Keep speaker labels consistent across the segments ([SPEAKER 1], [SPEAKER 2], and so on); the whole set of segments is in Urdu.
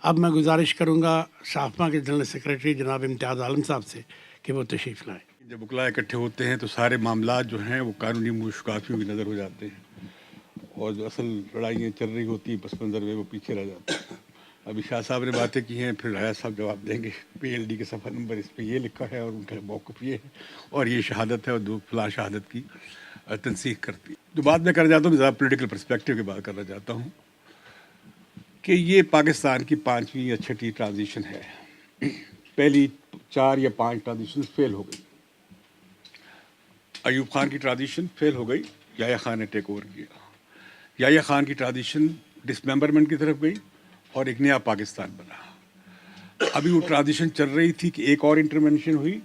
[SPEAKER 1] اب میں گزارش کروں گا صافمہ کے جنرل سیکریٹری جناب امتیاز عالم صاحب سے کہ وہ تشریف لائیں.
[SPEAKER 2] جب وکلاء اکٹھے ہوتے ہیں تو سارے معاملات جو ہیں وہ قانونی مشکلاتوں کی نظر ہو جاتے ہیں، اور جو اصل لڑائیاں چل رہی ہوتی ہیں پس منظر میں وہ پیچھے رہ جاتے ہیں. ابھی شاہ صاحب نے باتیں کی ہیں، پھر رایا صاحب جواب دیں گے. پی ایل ڈی کے صفحہ نمبر اس پہ یہ لکھا ہے اور ان کا موقف یہ ہے اور یہ شہادت ہے اور دو فلاں شہادت کی تنسیخ کرتی ہے. جو بات میں کرنا چاہتا ہوں زیادہ پولیٹیکل پرسپیکٹیو کی بات کرنا چاہتا ہوں کہ یہ پاکستان کی 5ویں یا 6ٹھی ٹرانزیشن ہے. پہلی 4 یا 5 ٹرانزیشن فیل ہو گئی. ایوب خان کی ٹرانزیشن فیل ہو گئی، یحییٰ خان نے ٹیک اوور کیا. یحییٰ خان کی ٹرانزیشن ڈسممبرمنٹ کی طرف گئی اور ایک نیا پاکستان بنا. ابھی وہ ٹرانزیشن چل رہی تھی کہ ایک اور انٹرونشن ہوئی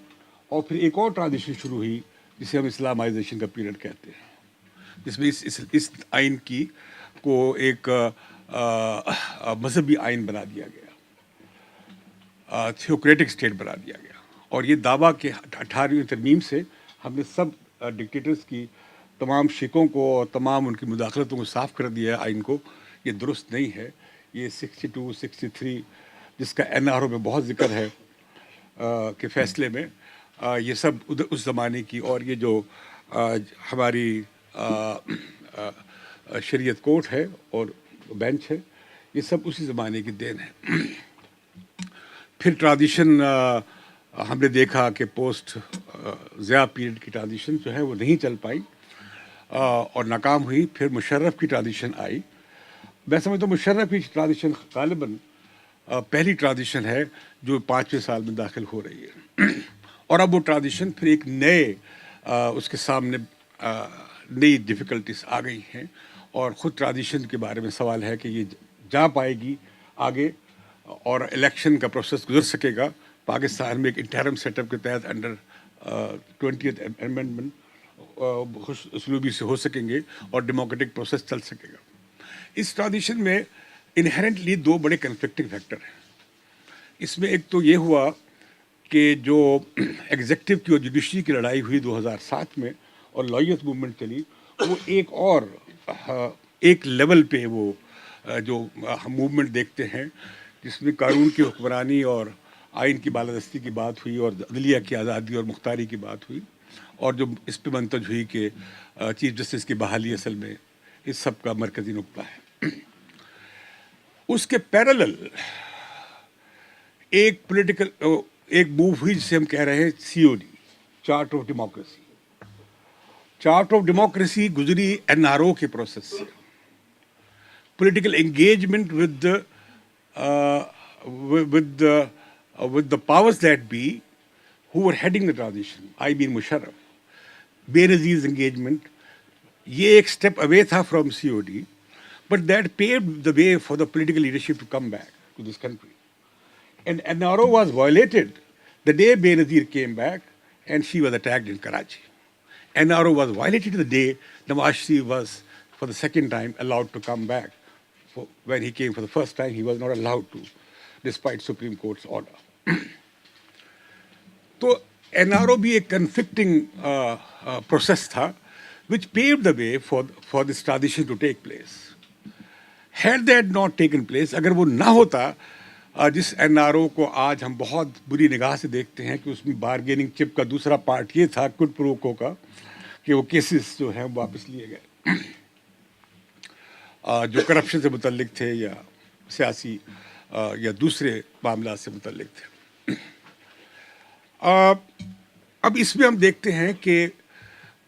[SPEAKER 2] اور پھر ایک اور ٹرانزیشن شروع ہوئی جسے ہم اسلامائزیشن کا پیریڈ کہتے ہیں، جس میں اس آئین کی کو ایک مذہبی آئین بنا دیا گیا، تھیوکریٹک اسٹیٹ بنا دیا گیا. اور یہ دعویٰ کہ 18ویں ترمیم سے ہم نے سب ڈکٹیٹرز کی تمام شکوں کو اور تمام ان کی مداخلتوں کو صاف کر دیا ہے آئین کو، یہ درست نہیں ہے. یہ 62 63 جس کا NRO میں بہت ذکر ہے کہ فیصلے میں یہ سب اس زمانے کی، اور یہ جو ہماری شریعت کورٹ ہے اور بینچ ہے، یہ سب اسی زمانے کی دین ہے. پھر ٹرانزیشن ہم نے دیکھا کہ پوسٹ ضیاء پیریڈ کی ٹرانزیشن جو ہے وہ نہیں چل پائی اور ناکام ہوئی. پھر مشرف کی ٹرانزیشن آئی. میں سمجھتا ہوں مشرف کی ٹرانزیشن غالباً پہلی ٹرانزیشن ہے جو 5ویں سال میں داخل ہو رہی ہے. اور اب وہ ٹرانزیشن پھر ایک نئے اس کے سامنے نئی ڈیفیکلٹیز آ گئی ہیں، اور خود ٹرانزیشن کے بارے میں سوال ہے کہ یہ جا پائے گی آگے اور الیکشن کا پروسیس گزر سکے گا پاکستان میں ایک انٹرم سیٹ اپ کے تحت انڈر 20th امینڈمنٹ خوش اسلوبی سے ہو سکیں گے اور ڈیموکریٹک پروسیس چل سکے گا. اس ٹرانزیشن میں انہیرنٹلی 2 بڑے کنفلکٹنگ فیکٹر ہیں. اس میں ایک تو یہ ہوا کہ جو ایگزیکٹو کی اور جوڈیشری کی لڑائی ہوئی 2007 میں اور لائیت موومنٹ چلی، وہ ایک لیول پہ وہ جو ہم موومنٹ دیکھتے ہیں جس میں قانون کی حکمرانی اور آئین کی بالادستی کی بات ہوئی اور عدلیہ کی آزادی اور مختاری کی بات ہوئی، اور جو اس پہ منتج ہوئی کہ چیف جسٹس کی بحالی اصل میں اس سب کا مرکزی نقطہ ہے. اس کے پیرالل ایک موو ہوئی جسے ہم کہہ رہے ہیں COD، chart of democracy. Chart of democracy گزری NRO کے پروسیس سے. Political engagement with the powers that be who were heading the transition, I mean Musharraf, Benazir's engagement, یہ ایک اسٹیپ اوے تھا from COD, but that paved the way for the political leadership to come back to this country. And NRO was violated the day Benazir came back and she was attacked in Karachi. NRO was violated the day Nawaz Sharif was for the second time allowed to come back. When he came for the first time, he was not allowed to, despite Supreme Court's order. تو NRO بھی ایک کنفلکٹنگ پروسیس تھا which paved the way for this transition to take place. Had that not taken place, اگر وہ نہ ہوتا، جس NRO کو آج ہم بہت بری نگاہ سے دیکھتے ہیں کہ اس میں بارگیننگ چپ کا دوسرا پارٹ یہ تھا کوڈ پرو کو کا کہ وہ کیسز جو ہیں واپس لیے گئے جو کرپشن سے متعلق تھے یا سیاسی یا دوسرے معاملات سے متعلق تھے. اب اس میں ہم دیکھتے ہیں کہ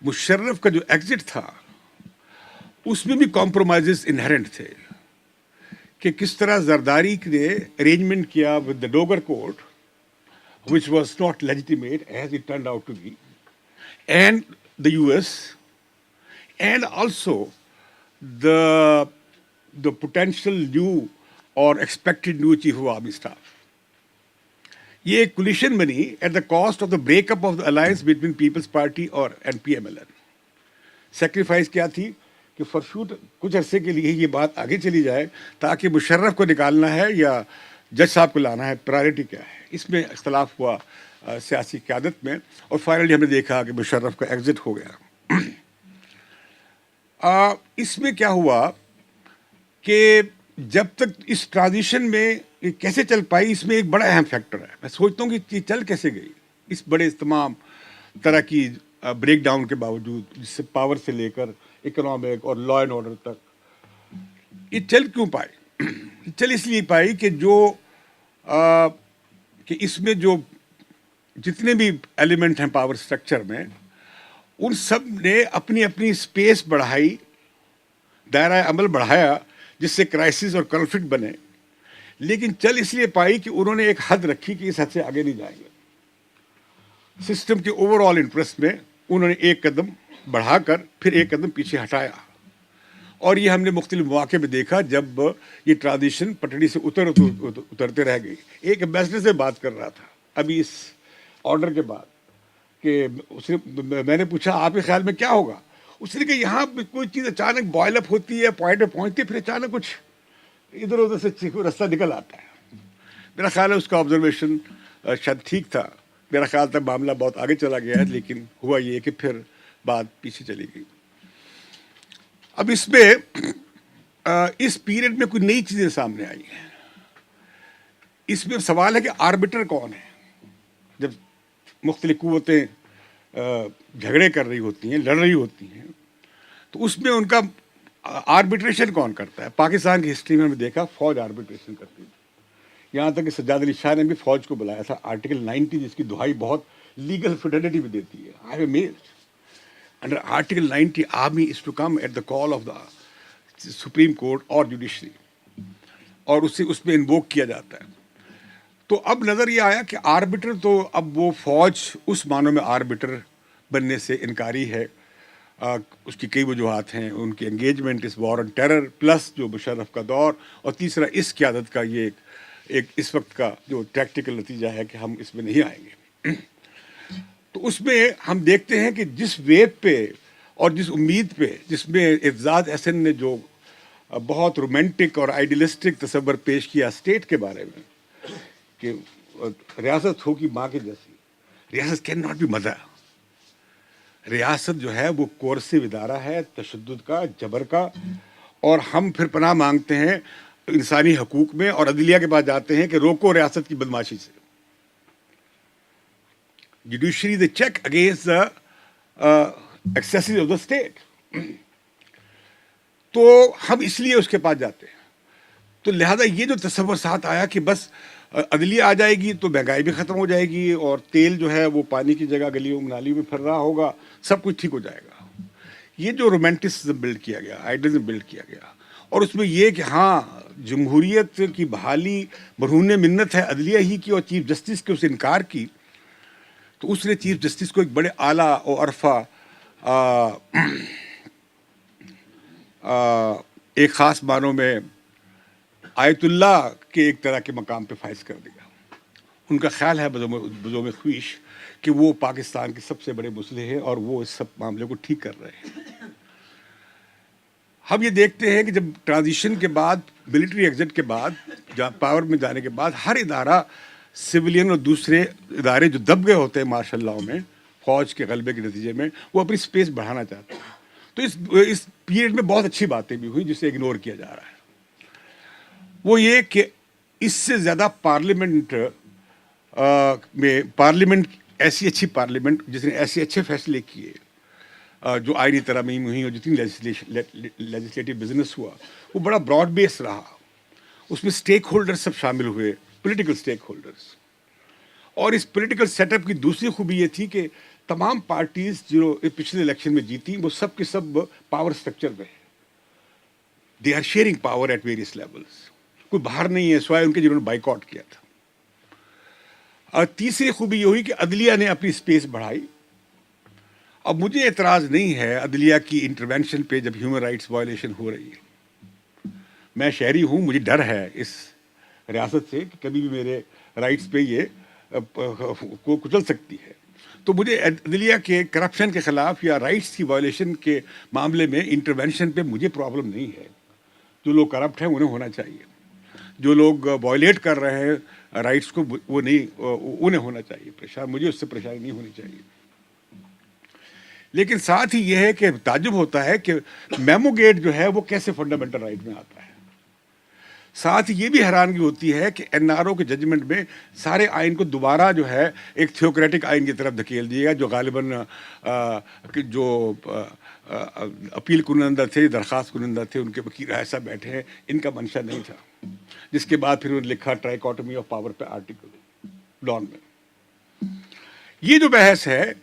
[SPEAKER 2] مشرف کا جو ایگزٹ تھا اس میں بھی کمپرومائزز انہرنٹ تھے کہ کس طرح زرداری نے ارینجمنٹ کیا with the Dogar court which was not legitimate as it turned out to be, and the US, and also the potential new or expected new chief of army staff. یہ ایک کولیشن بنی at the cost of the break up of the alliance between People's Party اور P M L N. Sacrifice کیا تھی کہ فرشوٹ کچھ عرصے کے لیے یہ بات آگے چلی جائے تاکہ مشرف کو نکالنا ہے یا جج صاحب کو لانا ہے, پرائرٹی کیا ہے. اس میں اختلاف ہوا سیاسی قیادت میں, اور فائنلی ہم نے دیکھا کہ مشرف کا ایگزٹ ہو گیا. اس میں کیا ہوا کہ جب تک اس ٹرانزیشن میں یہ کیسے چل پائی, اس میں ایک بڑا اہم فیکٹر ہے. میں سوچتا ہوں کہ یہ چل کیسے گئی اس بڑے تمام طرح کی بریک ڈاؤن کے باوجود, جس سے پاور سے لے کر اکنامک اور لا اینڈ آرڈر تک. یہ چل کیوں پائی؟ چل اس لیے پائی کہ کہ اس میں جو جتنے بھی ایلیمنٹ ہیں پاور سٹرکچر میں, ان سب نے اپنی اپنی اسپیس بڑھائی, دائرہ عمل بڑھایا, جس سے کرائسس اور کنفلکٹ بنے. لیکن چل اس لیے پائی کہ انہوں نے ایک حد رکھی کہ اس حد سے آگے نہیں جائیں گے. سسٹم کے اوور آل انٹرسٹ میں انہوں نے ایک قدم بڑھا کر پھر ایک قدم پیچھے ہٹایا. اور یہ ہم نے مختلف مواقع میں دیکھا جب یہ ٹرانزیشن پٹڑی سے اترتے رہ گئی. ایک ایمبیسڈر سے بات کر رہا تھا ابھی اس آرڈر کے بعد کہ میں نے پوچھا آپ کے خیال میں کیا ہوگا. اس نے کہ یہاں کوئی چیز اچانک بوائل اپ ہوتی ہے, پوائنٹ پہ پہنچتی ہے, پھر اچانک کچھ ادھر ادھر سے راستہ نکل آتا ہے. میرا خیال ہے اس کا آبزرویشن شاید ٹھیک تھا. میرا خیال تھا معاملہ بہت آگے چلا گیا ہے, لیکن ہوا یہ کہ پھر بات پیچھے چلی گئی. اب اس میں اس پیریڈ میں کوئی نئی چیزیں سامنے آئی ہیں. اس میں سوال ہے کہ آربٹر کون ہے. جب مختلف قوتیں جھگڑے کر رہی ہوتی ہیں, لڑ رہی ہوتی ہیں, تو اس میں ان کا آربٹریشن کون کرتا ہے. پاکستان کی ہسٹری میں ہم نے دیکھا فوج آربٹریشن کرتی ہے. یہاں تک کہ سجاد علی شاہ نے بھی فوج کو بلایا تھا. آرٹیکل 90 جس کی دہائی بہت لیگل فیڈرٹی بھی دیتی ہے. I have made under article 90 army is to come at the call of the supreme court اور جوڈیشری, اور اس میں انووک کیا جاتا ہے. تو اب نظر یہ آیا کہ آربٹر تو اب وہ فوج اس معنوں میں آربٹر بننے سے انکاری ہے. اس کی کئی وجوہات ہیں. ان کی انگیجمنٹ اس وار آن ٹیرر پلس جو مشرف کا دور, اور تیسرا اس قیادت کا یہ ایک اس وقت کا جو ٹیکٹیکل نتیجہ ہے کہ ہم اس میں نہیں آئیں گے. تو اس میں ہم دیکھتے ہیں کہ جس ویو پہ اور جس امید پہ جس میں اعتزاز احسن نے جو بہت رومانٹک اور آئیڈیلسٹک تصور پیش کیا اسٹیٹ کے بارے میں کہ ریاست ہوگی ماں کے جیسی. ریاست کین ناٹ بی مدر. ریاست جو ہے وہ کورسو ادارہ ہے تشدد کا, جبر کا, اور ہم پھر پناہ مانگتے ہیں انسانی حقوق میں اور عدلیہ کے پاس جاتے ہیں کہ روکو ریاست کی بدماشی سے. Judiciary the check against the excesses of the state. تو ہم اس لیے اس کے پاس جاتے ہیں. تو لہذا یہ جو تصور ساتھ آیا کہ بس عدلیہ آ جائے گی تو مہنگائی بھی ختم ہو جائے گی, اور تیل جو ہے وہ پانی کی جگہ گلیوں نالیوں میں پھر رہا ہوگا, سب کچھ ٹھیک ہو جائے گا. یہ جو رومانٹسزم بلڈ کیا گیا, آئیڈیلزم بلڈ کیا گیا, اور اس میں یہ کہ ہاں جمہوریت کی بحالی مرہون منت ہے عدلیہ ہی کی, اور چیف جسٹس کے اس انکار کی. تو اس نے چیف جسٹس کو ایک بڑے اعلیٰ و عرفہ ایک خاص معنوں میں آیت اللہ کے ایک طرح کے مقام پہ فائز کر دیا. ان کا خیال ہے بزوم خویش کہ وہ پاکستان کے سب سے بڑے مصلح ہیں اور وہ اس سب معاملے کو ٹھیک کر رہے ہیں. ہم یہ دیکھتے ہیں کہ جب ٹرانزیشن کے بعد, ملٹری ایگزٹ کے بعد, جہاں پاور میں جانے کے بعد, ہر ادارہ سویلین اور دوسرے ادارے جو دب گئے ہوتے ہیں مارشل لاء میں فوج کے غلبے کے نتیجے میں, وہ اپنی اسپیس بڑھانا چاہتے ہیں. تو اس پیریڈ میں بہت اچھی باتیں بھی ہوئی جسے اگنور کیا جا رہا ہے. وہ یہ کہ اس سے زیادہ پارلیمنٹ ایسی اچھی پارلیمنٹ جس نے ایسے اچھے فیصلے کیے, جو آئینی ترامیم ہوئی اور جتنی لیجسلیٹو بزنس ہوا, وہ بڑا براڈ بیس رہا. اس میں اسٹیک ہولڈر سب شامل ہوئے, پولیٹیکل اسٹیک ہولڈرس. اور اس پولیٹیکل سیٹ اپ کی دوسری خوبی یہ تھی کہ تمام پارٹیز جو پچھلے الیکشن میں جیتی وہ سب کے سب پاور اسٹرکچر میں ہے. They are sharing power at various levels. کوئی باہر نہیں ہے سوائے ان کے جنہوں نے بائیک آؤٹ کیا تھا. اور تیسری خوبی یہ ہوئی کہ عدلیہ نے اپنی اسپیس بڑھائی. اب مجھے اعتراض نہیں ہے عدلیہ کی انٹروینشن پہ جب ہیومن رائٹس وائلیشن ہو رہی ہے. میں شہری ہوں, مجھے ڈر ہے اس ریاست سے کہ کبھی بھی میرے رائٹس پہ یہ کو کچل سکتی ہے. تو مجھے عدلیہ کے کرپشن کے خلاف یا رائٹس کی وائلیشن کے معاملے میں انٹرونشن پہ مجھے پرابلم نہیں ہے. جو لوگ کرپٹ ہیں انہیں ہونا چاہیے, جو لوگ وائلیٹ کر رہے ہیں رائٹس کو وہ نہیں, انہیں ہونا چاہیے. مجھے اس سے پریشانی نہیں ہونی چاہیے. لیکن ساتھ ہی یہ ہے کہ تعجب ہوتا ہے کہ میمو گیٹ جو ہے وہ کیسے فنڈامنٹل رائٹ میں آتا ہے. ساتھ یہ بھی حیرانگی ہوتی ہے کہ این آر او کے ججمنٹ میں سارے آئین کو دوبارہ جو ہے ایک تھیوکریٹک آئین کی طرف دھکیل دیا گیا, جو غالباً جو اپیل کنندہ تھے, درخواست کنندہ تھے, ان کے وکیل ایسا بیٹھے ہیں, ان کا منشا نہیں تھا. جس کے بعد پھر انہوں نے لکھا ٹرائیکاٹمی آف پاور پہ آرٹیکل ڈان میں. یہ جو بحث ہے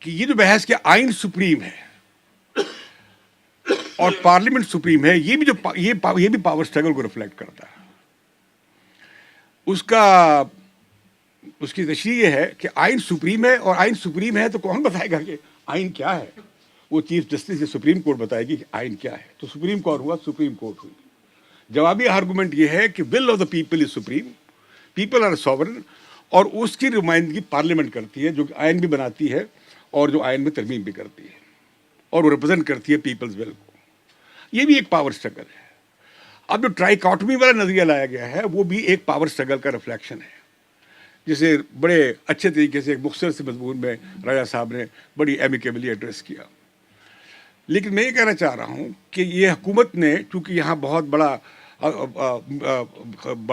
[SPEAKER 2] کہ یہ جو بحث کہ آئین سپریم ہے اور پارلیمنٹ سپریم ہے, یہ بھی جو یہ بھی پاور اسٹرگل کو ریفلیکٹ کرتا ہے. اس کی تشریح یہ ہے کہ آئین سپریم ہے, اور آئین سپریم ہے تو کون بتائے گا کہ آئین کیا ہے؟ وہ چیف جسٹس یا سپریم کورٹ بتائے گی کہ آئین کیا ہے. تو سپریم کورٹ ہوا, سپریم کورٹ ہوئی. جوابی آرگومنٹ یہ ہے کہ will of the people is supreme, people are sovereign, اور اس کی نمائندگی پارلیمنٹ کرتی ہے, جو آئین بھی بناتی ہے اور جو آئین میں ترمیم بھی کرتی ہے, اور وہ ریپرزینٹ کرتی ہے پیپلز ول کو. یہ بھی ایک پاور اسٹرگل ہے. اب جو ٹرائیکاٹمی والا نظریہ لایا گیا ہے وہ بھی ایک پاور اسٹرگل کا ریفلیکشن ہے, جسے بڑے اچھے طریقے سے ایک مختصر سے مضمون میں راجا صاحب نے بڑی ایمیکیبلی ایڈریس کیا. لیکن میں یہ کہنا چاہ رہا ہوں کہ یہ حکومت نے, چونکہ یہاں بہت بڑا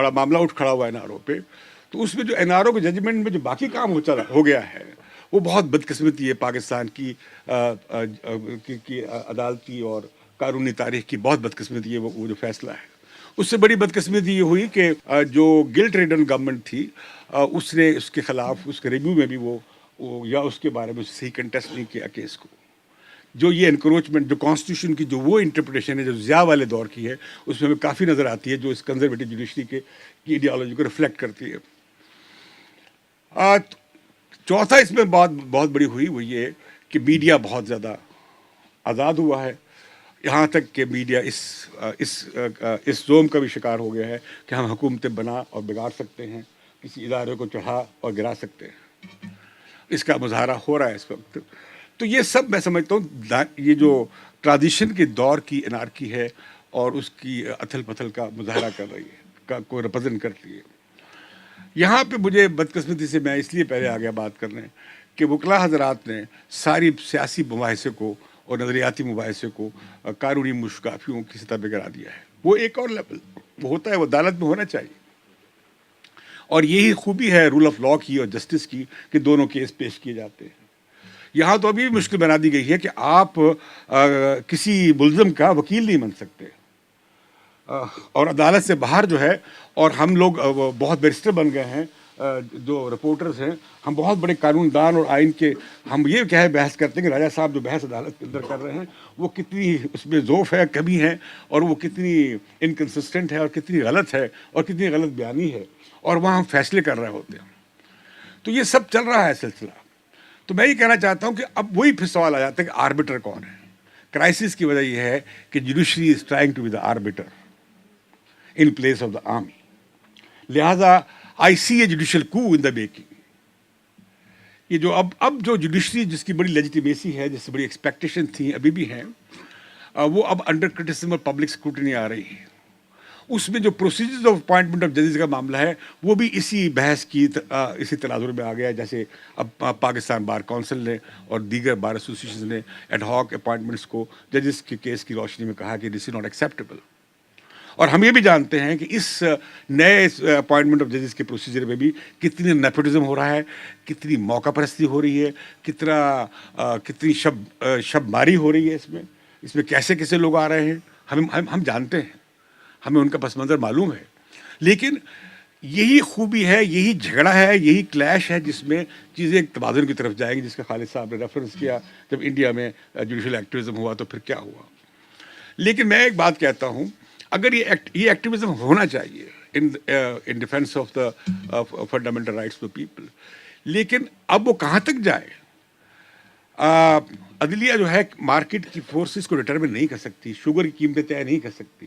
[SPEAKER 2] معاملہ اٹھ کھڑا ہوا ہے این آر او پہ, تو اس میں جو این آر او کے ججمنٹ میں جو باقی کام ہو گیا ہے وہ بہت بدقسمتی ہے. پاکستان کی عدالتی اور قانونی تاریخ کی بہت بدقسمتی ہے وہ جو فیصلہ ہے. اس سے بڑی بدقسمتی یہ ہوئی کہ جو گلٹ ریڈن گورنمنٹ تھی اس نے اس کے خلاف اس کے ریویو میں بھی وہ یا اس کے بارے میں صحیح کنٹیسٹ نہیں کیا کیس کو. جو یہ انکروچمنٹ, جو کانسٹیٹیوشن کی جو وہ انٹرپریٹیشن ہے جو ضیاء والے دور کی ہے, اس میں ہمیں کافی نظر آتی ہے, جو اس کنزرویٹو جوڈیشری کی ایڈیالوجی کو ریفلیکٹ کرتی ہے. چوتھا اس میں بہت بڑی ہوئی وہ یہ کہ میڈیا بہت زیادہ آزاد ہوا ہے, یہاں تک کہ میڈیا اس زوم کا بھی شکار ہو گیا ہے کہ ہم حکومتیں بنا اور بگاڑ سکتے ہیں, کسی ادارے کو چڑھا اور گرا سکتے ہیں. اس کا مظاہرہ ہو رہا ہے اس وقت. تو یہ سب میں سمجھتا ہوں یہ جو ٹرانزیشن کے دور کی انارکی ہے اور اس کی اتھل پتھل کا مظاہرہ کر رہی ہے, کو ریپرزینٹ کرتی ہے. یہاں پہ مجھے بدقسمتی سے میں اس لیے پہلے آ گیا بات کرنے کہ وکلا حضرات نے ساری سیاسی مباحثے کو اور نظریاتی مباحثے کو قانونی مشکافیوں کی سطح پہ کرا دیا ہے. وہ ایک اور لیول وہ ہوتا ہے, وہ عدالت میں ہونا چاہیے. اور یہی خوبی ہے رول آف لا کی اور جسٹس کی کہ دونوں کیس پیش کیے جاتے ہیں. یہاں تو ابھی بھی مشکل بنا دی گئی ہے کہ آپ کسی ملزم کا وکیل نہیں بن سکتے, اور عدالت سے باہر جو ہے, اور ہم لوگ بہت بیرسٹر بن گئے ہیں, جو رپورٹرز ہیں ہم بہت بڑے قانون دان اور آئین کے, ہم یہ کیا ہے بحث کرتے ہیں کہ راجا صاحب جو بحث عدالت کے اندر کر رہے ہیں وہ کتنی اس میں ذوف ہے, کمی ہے, اور وہ کتنی انکنسسٹنٹ ہے, اور کتنی غلط ہے, اور کتنی غلط بیانی ہے, اور وہاں ہم فیصلے کر رہے ہوتے ہیں. تو یہ سب چل رہا ہے سلسلہ. تو میں یہ کہنا چاہتا ہوں کہ اب وہی پھر سوال آ جاتا ہے کہ آربیٹر کون ہے. کرائسس کی وجہ یہ ہے کہ judiciary is trying to be the arbiter in place of the army. لہذا I see a judicial coup in the making. یہ جو اب جو جوڈیشری جس کی بڑی لیجیٹیمیسی ہے, جس سے بڑی ایکسپیکٹیشن تھیں ابھی بھی ہیں, وہ اب انڈر کرٹیسزم اور پبلک اسکروٹنی آ رہی ہے. اس میں جو پروسیجرز آف اپوائنٹمنٹ آف ججز کا معاملہ ہے وہ بھی اسی بحث کی اسی تناظر میں آ گیا ہے. جیسے اب پاکستان بار کونسل نے اور دیگر بار ایسوسیشنز نے ایڈ ہاک اپوائنٹمنٹس کو ججز کے کیس کی روشنی میں کہا کہ دس از ناٹ ایکسیپٹیبل. اور ہم یہ بھی جانتے ہیں کہ اس نئے اپوائنٹمنٹ آف ججز کے پروسیجر میں بھی کتنی نیپوٹزم ہو رہا ہے, کتنی موقع پرستی ہو رہی ہے, کتنی شب ماری ہو رہی ہے. اس میں کیسے کیسے لوگ آ رہے ہیں ہم جانتے ہیں, ہمیں ان کا پس منظر معلوم ہے. لیکن یہی خوبی ہے, یہی جھگڑا ہے, یہی کلیش ہے جس میں چیزیں ایک توازن کی طرف جائیں گی, جس کا خالد صاحب نے ریفرنس کیا جب انڈیا میں جوڈیشل ایکٹیویزم ہوا تو پھر کیا ہوا. لیکن میں ایک بات کہتا ہوں, اگر یہ ایکٹیویزم ہونا چاہیے in defence of the fundamental rights of people, لیکن اب وہ کہاں تک جائے. عدلیہ جو ہے مارکیٹ کی فورسز کو ڈٹرمن نہیں کر سکتی, شوگر کی قیمتیں طے نہیں کر سکتی,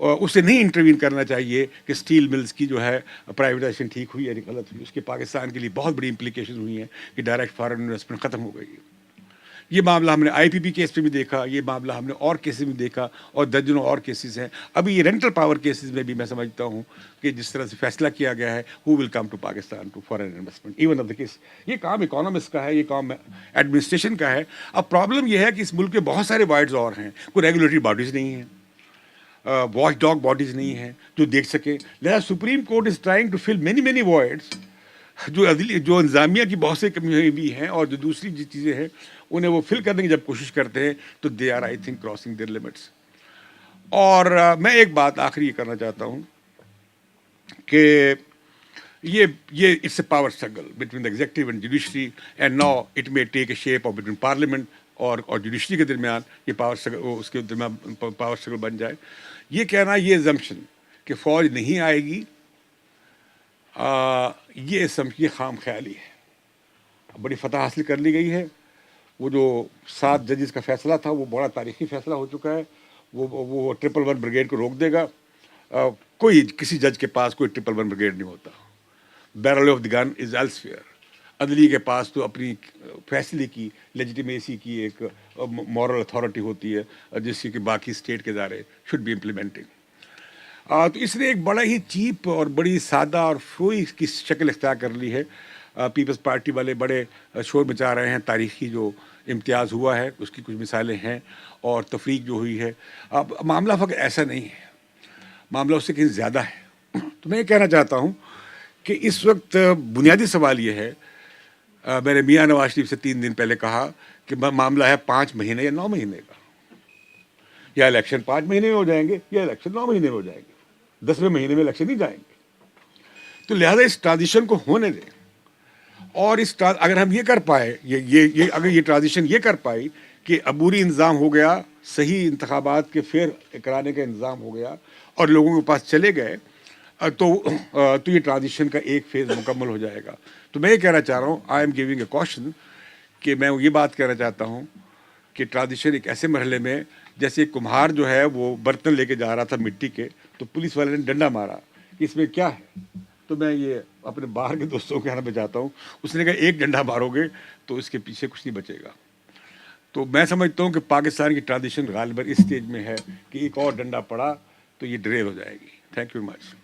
[SPEAKER 2] اور اسے نہیں انٹروین کرنا چاہیے کہ اسٹیل ملز کی جو ہے پرائیویٹائزیشن ٹھیک ہوئی یا غلط ہوئی. اس کے پاکستان کے لیے بہت بڑی امپلیکیشن ہوئی ہیں کہ ڈائریکٹ فارن انویسٹمنٹ ختم ہو گئی ہے. یہ معاملہ ہم نے آئی پی پی کیس پہ بھی دیکھا, یہ معاملہ ہم نے اور کیسز میں دیکھا, اور درجنوں اور کیسز ہیں. ابھی یہ رینٹل پاور کیسز میں بھی میں سمجھتا ہوں کہ جس طرح سے فیصلہ کیا گیا ہے, who will come to Pakistan to foreign investment even of the case. یہ کام اکانومسٹ کا ہے, یہ کام ایڈمنسٹریشن کا ہے. اب پرابلم یہ ہے کہ اس ملک میں بہت سارے وائڈز اور ہیں, کوئی ریگولیٹری باڈیز نہیں ہیں, واچ ڈاگ باڈیز نہیں ہیں جو دیکھ سکے. لہٰذا Supreme Court is trying to fill many voids. جو انتظامیہ کی بہت سی کمیاں بھی ہیں اور جو دوسری جو چیزیں ہیں انہیں وہ فل کرنے کی جب کوشش کرتے ہیں تو they are I think crossing their limits. اور میں ایک بات آخری یہ کرنا چاہتا ہوں کہ یہ it's a power struggle between the executive and judiciary, and now it may take a shape of between parliament اور جوڈیشری کے درمیان یہ پاور اسٹرگل, اس کے درمیان پاور اسٹرگل بن جائے. یہ کہنا, یہ ایزمپشن کہ فوج نہیں آئے گی, یہ خام خیالی ہے. بڑی فتح حاصل کر لی گئی ہے. وہ جو 7 ججز کا فیصلہ تھا وہ بڑا تاریخی فیصلہ ہو چکا ہے. وہ 111 بریگیڈ کو روک دے گا. کسی جج کے پاس کوئی 111 بریگیڈ نہیں ہوتا. بیرل آف دی گن از ایلسویئر. عدلیہ کے پاس تو اپنی فیصلے کی لیجیٹیمیسی کی ایک مورل اتھارٹی ہوتی ہے جس کی کہ باقی اسٹیٹ کے ادارے شوڈ بی امپلیمنٹنگ. تو اس نے ایک بڑا ہی چیپ اور بڑی سادہ اور فروئی کی شکل اختیار کر لی ہے. پیپلز پارٹی والے بڑے شور مچا رہے ہیں. تاریخی جو امتیاز ہوا ہے اس کی کچھ مثالیں ہیں, اور تفریق جو ہوئی ہے. اب معاملہ فقط ایسا نہیں ہے, معاملہ اس سے کہیں زیادہ ہے. تو میں یہ کہنا چاہتا ہوں کہ اس وقت بنیادی سوال یہ ہے, میں نے میاں نواز شریف سے 3 دن پہلے کہا کہ معاملہ ہے 5 مہینے یا 9 مہینے کا. یا الیکشن 5 مہینے میں ہو جائیں گے یا الیکشن 9 مہینے میں ہو جائیں گے. 10ویں مہینے میں الیکشن نہیں جائیں گے. تو لہٰذا اس ٹرانزیشن کو ہونے دیں. اور اگر ہم یہ کر پائے, اگر یہ ٹرانزیشن یہ کر پائی کہ عبوری انتظام ہو گیا, صحیح انتخابات کے پھر کرانے کا انتظام ہو گیا اور لوگوں کے پاس چلے گئے, تو یہ ٹرانزیشن کا ایک فیز مکمل ہو جائے گا. تو میں یہ کہنا چاہ رہا ہوں, آئی ایم گیونگ اے کوشن, کہ میں یہ بات کہنا چاہتا ہوں کہ ٹرانزیشن ایک ایسے مرحلے میں, جیسے کمہار جو ہے وہ برتن لے کے جا رہا تھا مٹی کے, تو پولیس والے نے ڈنڈا مارا کہ اس میں کیا ہے. تو میں یہ اپنے باہر کے دوستوں کے کہنا چاہتا ہوں, اس نے کہا ایک ڈنڈا مارو گے تو اس کے پیچھے کچھ نہیں بچے گا. تو میں سمجھتا ہوں کہ پاکستان کی ٹرانزیشن غالباً اس سٹیج میں ہے کہ ایک اور ڈنڈا پڑا تو یہ ڈریل ہو جائے گی. Thank you very much.